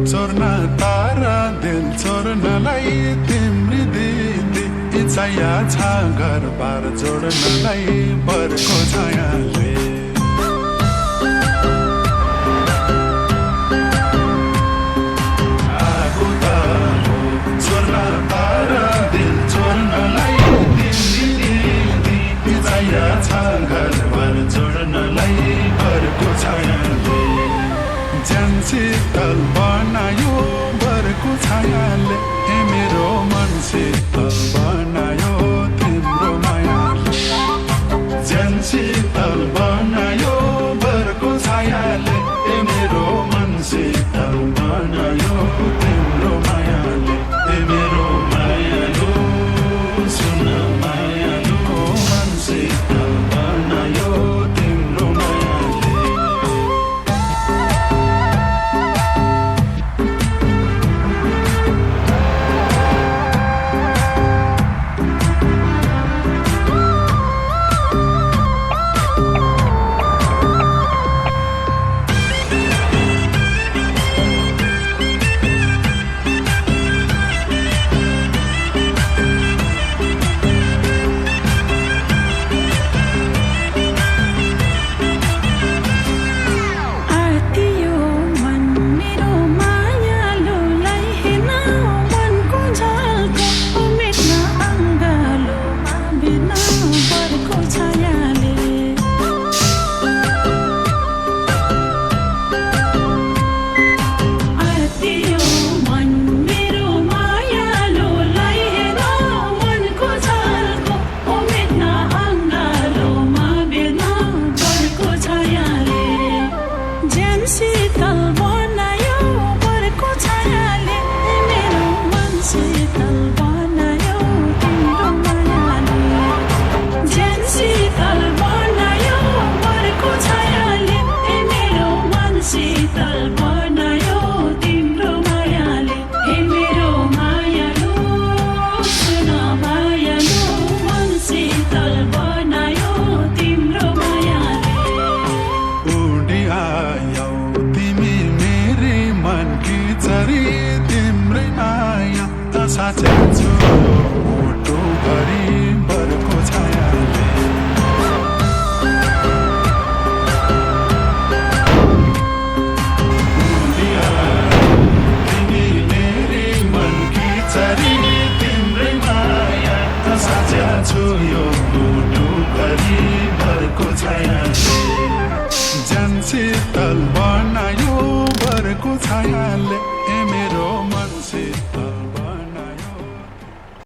चोर्न तारा दिल चोर्नलाई तिम्री दिदी इच्छाया छ घर बार जोड्नलाई बरको छायाले आगो त चोर्न तारा दिल चोर्नलाई तिम्री दिदी इच्छाया छ घर बार जोड्नलाई बरको छायाले ज्यान शीतल बनायो बरको छायाले ए मेरो मन शीतल बनायो तिम्रो मायाले ज्यान शीतल बनायो बरको छायाले ए मेरो मन शीतल बनायो तिम्रो मायाले ए मेरो मायालो सुन मायालो मन शीतल बनायो तिम्रो मायाले तिम्रै माया त साँच्चै छु मुटु भरि बरको छायाले तिमी मेरी मनकी चरी तिम्रै माया त साँच्चै छु यो मुटु भरि बरको छायाले ज्यान शीतल बनायो बरको छायाले